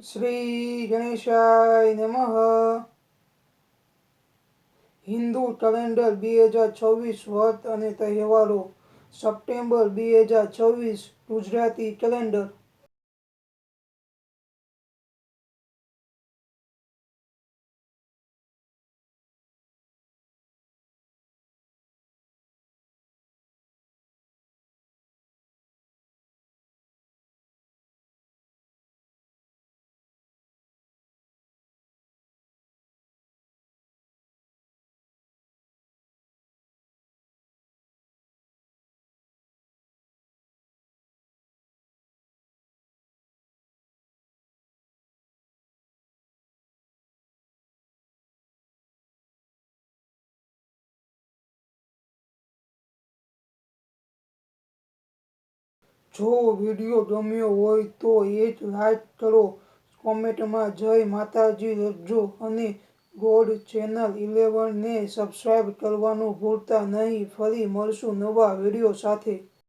શ્રી ગણેશાય નમઃ. હિન્દુ કેલેન્ડર 2026 વ્રત અને તહેવારો સપ્ટેમ્બર 2026 ગુજરાતી કેલેન્ડર. જો વિડીયો ગમ્યો હોય તો એક લાઈક કરો, કોમેન્ટમાં જય માતાજી લખજો અને ગોડ ચેનલ 11 ને સબસ્ક્રાઈબ કરવાનું ભૂલતા નહીં. ફરી મળશું નવા વિડીયો સાથે.